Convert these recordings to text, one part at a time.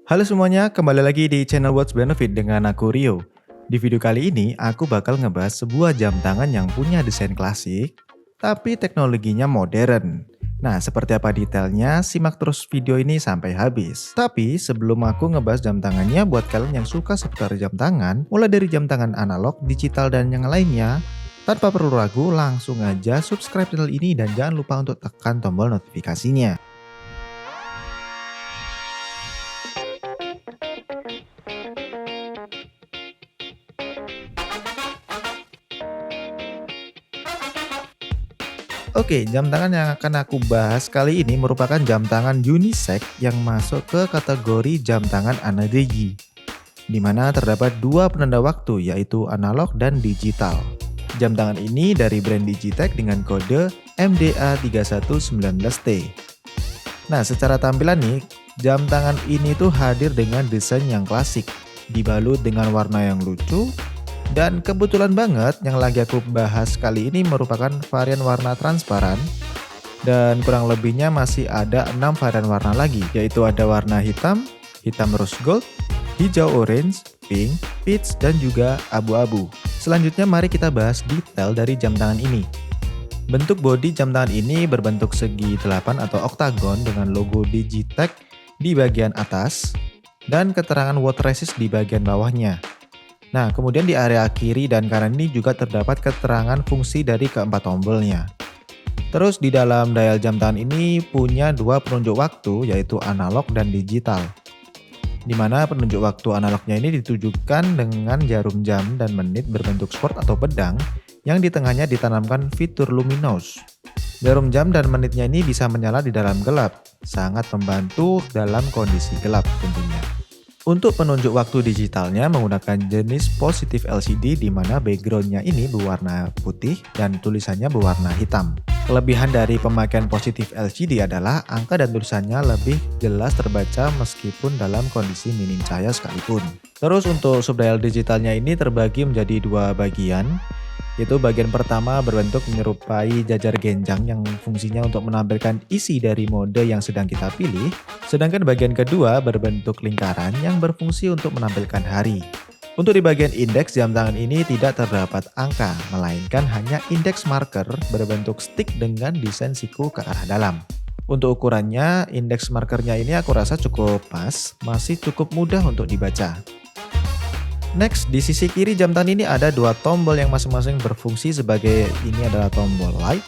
Halo semuanya, kembali lagi di channel Watch Benefit dengan aku Rio. Di video kali ini, aku bakal ngebahas sebuah jam tangan yang punya desain klasik, tapi teknologinya modern. Nah, seperti apa detailnya? Simak terus video ini sampai habis. Tapi sebelum aku ngebahas jam tangannya, buat kalian yang suka seputar jam tangan, mulai dari jam tangan analog, digital, dan yang lainnya, tanpa perlu ragu, langsung aja subscribe channel ini dan jangan lupa untuk tekan tombol notifikasinya. Oke, jam tangan yang akan aku bahas kali ini merupakan jam tangan unisex yang masuk ke kategori jam tangan analogi, di mana terdapat dua penanda waktu yaitu analog dan digital. Jam tangan ini dari brand Digitech dengan kode MDA3119T. Nah, secara tampilan nih, jam tangan ini tuh hadir dengan desain yang klasik, dibalut dengan warna yang lucu. Dan kebetulan banget yang lagi aku bahas kali ini merupakan varian warna transparan. Dan kurang lebihnya masih ada 6 varian warna lagi, yaitu ada warna hitam, hitam rose gold, hijau orange, pink, peach, dan juga abu-abu. Selanjutnya mari kita bahas detail dari jam tangan ini. Bentuk bodi jam tangan ini berbentuk segi 8 atau oktagon dengan logo Digitech di bagian atas dan keterangan water resist di bagian bawahnya. Nah, kemudian di area kiri dan kanan ini juga terdapat keterangan fungsi dari keempat tombolnya. Terus di dalam dial jam tangan ini punya dua penunjuk waktu yaitu analog dan digital. Di mana penunjuk waktu analognya ini ditujukan dengan jarum jam dan menit berbentuk sport atau pedang yang di tengahnya ditanamkan fitur luminous. Jarum jam dan menitnya ini bisa menyala di dalam gelap, sangat membantu dalam kondisi gelap tentunya. Untuk penunjuk waktu digitalnya menggunakan jenis positif LCD di mana backgroundnya ini berwarna putih dan tulisannya berwarna hitam. Kelebihan dari pemakaian positif LCD adalah angka dan tulisannya lebih jelas terbaca meskipun dalam kondisi minim cahaya sekalipun. Terus untuk subdial digitalnya ini terbagi menjadi dua bagian. Yaitu bagian pertama berbentuk menyerupai jajar genjang yang fungsinya untuk menampilkan isi dari mode yang sedang kita pilih. Sedangkan bagian kedua berbentuk lingkaran yang berfungsi untuk menampilkan hari. Untuk di bagian indeks jam tangan ini tidak terdapat angka, melainkan hanya indeks marker berbentuk stick dengan desain siku ke arah dalam. Untuk ukurannya, indeks markernya ini aku rasa cukup pas, masih cukup mudah untuk dibaca. Next, di sisi kiri jam tangan ini ada dua tombol yang masing-masing berfungsi sebagai ini adalah tombol light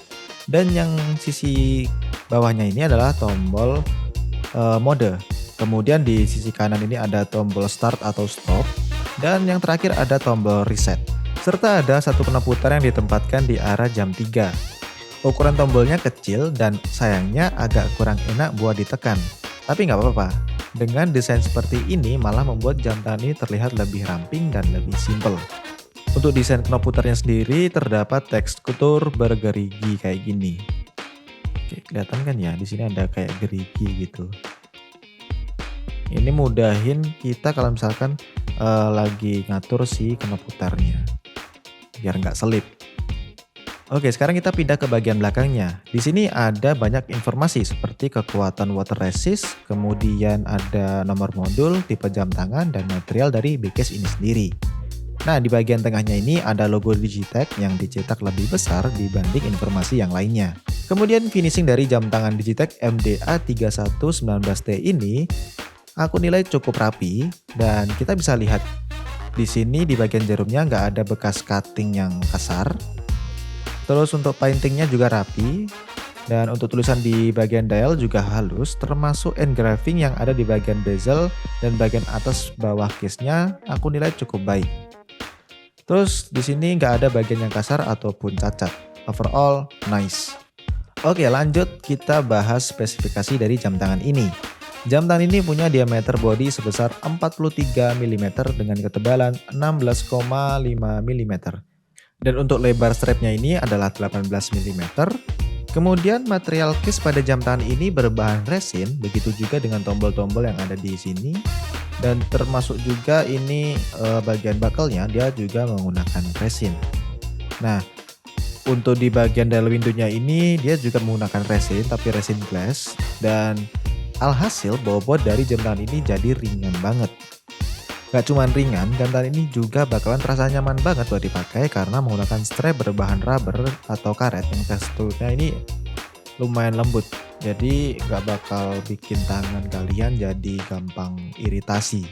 dan yang sisi bawahnya ini adalah tombol mode. Kemudian di sisi kanan ini ada tombol start atau stop dan yang terakhir ada tombol reset. Serta ada satu peneputar yang ditempatkan di arah jam 3. Ukuran tombolnya kecil dan sayangnya agak kurang enak buat ditekan. Tapi nggak apa-apa. Dengan desain seperti ini malah membuat jam tangan ini terlihat lebih ramping dan lebih simple. Untuk desain knop putarnya sendiri terdapat tekstur bergerigi kayak gini. Oke, kelihatan kan ya, di sini ada kayak gerigi gitu. Ini mudahin kita kalau misalkan lagi ngatur si knop putarnya, biar nggak selip. Oke, sekarang kita pindah ke bagian belakangnya. Di sini ada banyak informasi seperti kekuatan water resist, kemudian ada nomor modul, tipe jam tangan, dan material dari backcase ini sendiri. Nah, di bagian tengahnya ini ada logo Digitech yang dicetak lebih besar dibanding informasi yang lainnya. Kemudian finishing dari jam tangan Digitech MDA3119T ini aku nilai cukup rapi dan kita bisa lihat di sini di bagian jarumnya nggak ada bekas cutting yang kasar. Terus untuk paintingnya juga rapi dan untuk tulisan di bagian dial juga halus termasuk engraving yang ada di bagian bezel dan bagian atas bawah case-nya aku nilai cukup baik. Terus di sini nggak ada bagian yang kasar ataupun cacat. Overall nice. Oke, lanjut kita bahas spesifikasi dari jam tangan ini. Jam tangan ini punya diameter bodi sebesar 43 mm dengan ketebalan 16,5 mm. Dan untuk lebar strapnya ini adalah 18 mm. Kemudian material case pada jam tangan ini berbahan resin, begitu juga dengan tombol-tombol yang ada di sini. Dan termasuk juga ini bagian buckle-nya dia juga menggunakan resin. Nah, untuk di bagian dial window-nya ini dia juga menggunakan resin tapi resin glass dan Alhasil bobot dari jam tangan ini jadi ringan banget. Gak cuman ringan, jam tangan ini juga bakalan terasa nyaman banget buat dipakai karena menggunakan strap berbahan rubber atau karet yang teksturnya ini lumayan lembut. Jadi gak bakal bikin tangan kalian jadi gampang iritasi.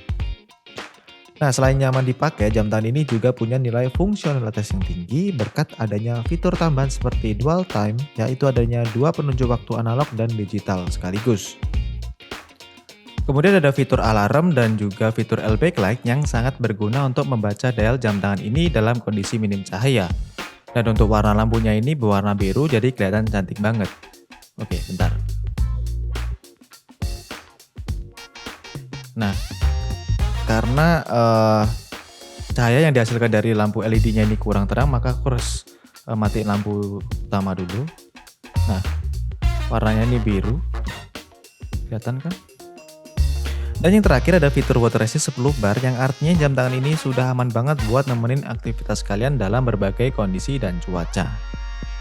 Nah, selain nyaman dipakai, jam tangan ini juga punya nilai fungsionalitas yang tinggi berkat adanya fitur tambahan seperti dual time, yaitu adanya dua penunjuk waktu analog dan digital sekaligus. Kemudian ada fitur alarm dan juga fitur L backlight yang sangat berguna untuk membaca dial jam tangan ini dalam kondisi minim cahaya. Dan untuk warna lampunya ini berwarna biru jadi kelihatan cantik banget. Oke, bentar. Nah, karena cahaya yang dihasilkan dari lampu LED-nya ini kurang terang, maka aku harus matiin lampu utama dulu. Nah, warnanya ini biru, kelihatan kan? Dan yang terakhir ada fitur water resist 10 bar yang artinya jam tangan ini sudah aman banget buat nemenin aktivitas kalian dalam berbagai kondisi dan cuaca.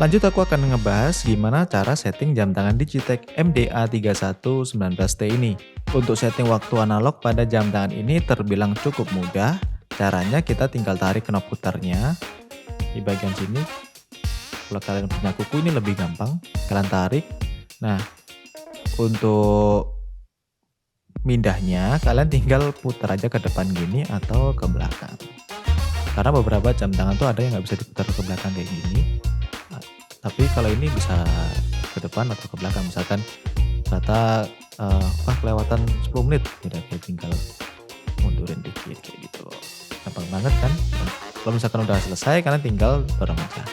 Lanjut aku akan ngebahas gimana cara setting jam tangan Digitech MDA3119T ini. Untuk setting waktu analog pada jam tangan ini terbilang cukup mudah. Caranya kita tinggal tarik knob putarnya di bagian sini. Kalau kalian punya kuku ini lebih gampang, kalian tarik. Nah, untuk mindahnya kalian tinggal putar aja ke depan gini atau ke belakang. Karena beberapa jam tangan tuh ada yang nggak bisa diputar ke belakang kayak gini. Tapi kalau ini bisa ke depan atau ke belakang, misalkan ternyata kelewatan 10 menit, tidak tinggal mundurin dikit kayak gitu. Gampang banget kan? Kalau misalkan udah selesai, kalian tinggal dorong aja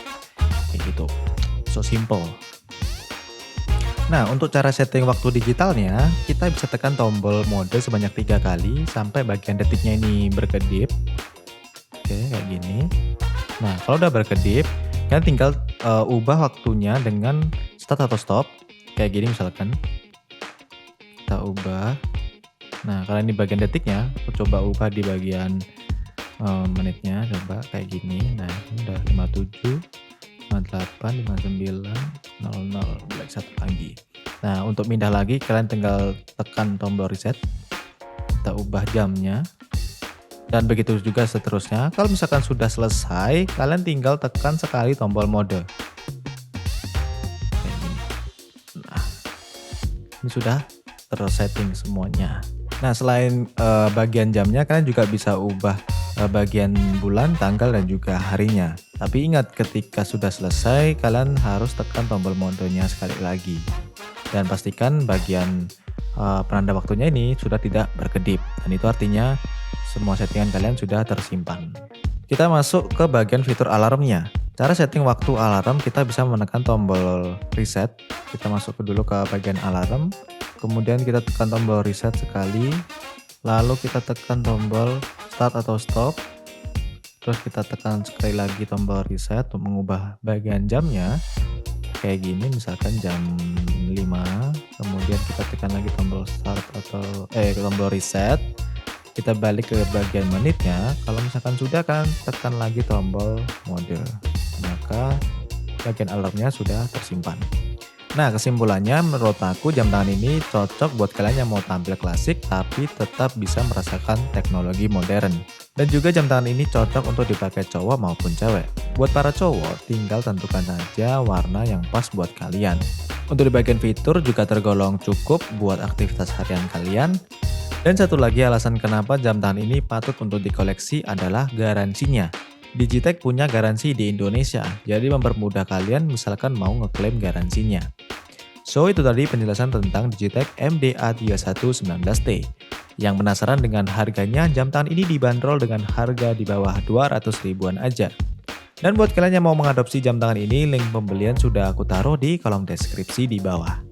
kayak gitu. So simple. Nah, untuk cara setting waktu digitalnya, kita bisa tekan tombol mode sebanyak 3 kali sampai bagian detiknya ini berkedip. Oke, kayak gini. Nah, kalau udah berkedip, kalian tinggal ubah waktunya dengan start atau stop. Kayak gini misalkan. Kita ubah. Nah, kalian di bagian detiknya, aku coba ubah di bagian menitnya. Coba kayak gini. Nah, ini udah 57, 58, 59, 00, black 1 lagi. Nah, untuk pindah lagi, kalian tinggal tekan tombol reset. Kita ubah jamnya. Dan begitu juga seterusnya. Kalau misalkan sudah selesai, kalian tinggal tekan sekali tombol mode. Kayak gini. Nah, ini sudah tersetting semuanya. Nah, selain bagian jamnya, kalian juga bisa ubah bagian bulan, tanggal, dan juga harinya. Tapi ingat, ketika sudah selesai, kalian harus tekan tombol modenya sekali lagi. Dan pastikan bagian penanda waktunya ini sudah tidak berkedip. Dan itu artinya semua settingan kalian sudah tersimpan. Kita masuk ke bagian fitur alarmnya. Cara setting waktu alarm, kita bisa menekan tombol reset. Kita masuk dulu ke bagian alarm. Kemudian kita tekan tombol reset sekali. Lalu kita tekan tombol start atau stop. Terus kita tekan sekali lagi tombol reset untuk mengubah bagian jamnya. Kayak gini, misalkan jam 5. Kemudian kita tekan lagi tombol start atau tombol reset. Kita balik ke bagian menitnya. Kalau misalkan sudah, kan tekan lagi tombol mode, maka bagian alarmnya sudah tersimpan. Nah, kesimpulannya menurut aku jam tangan ini cocok buat kalian yang mau tampil klasik tapi tetap bisa merasakan teknologi modern. Dan juga jam tangan ini cocok untuk dipakai cowok maupun cewek. Buat para cowok, tinggal tentukan saja warna yang pas buat kalian. Untuk di bagian fitur juga tergolong cukup buat aktivitas harian kalian. Dan satu lagi alasan kenapa jam tangan ini patut untuk dikoleksi adalah garansinya. Digitech punya garansi di Indonesia, jadi mempermudah kalian misalkan mau ngeklaim garansinya. So, itu tadi penjelasan tentang Digitech MDA3119T. Yang penasaran dengan harganya, jam tangan ini dibanderol dengan harga di bawah 200 ribuan aja. Dan buat kalian yang mau mengadopsi jam tangan ini, link pembelian sudah aku taruh di kolom deskripsi di bawah.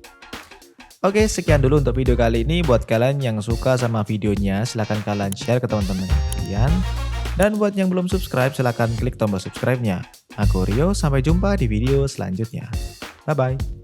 Oke, sekian dulu untuk video kali ini. Buat kalian yang suka sama videonya, silahkan kalian share ke teman-teman kalian. Dan buat yang belum subscribe, silahkan klik tombol subscribe-nya. Aku Rio, sampai jumpa di video selanjutnya. Bye-bye.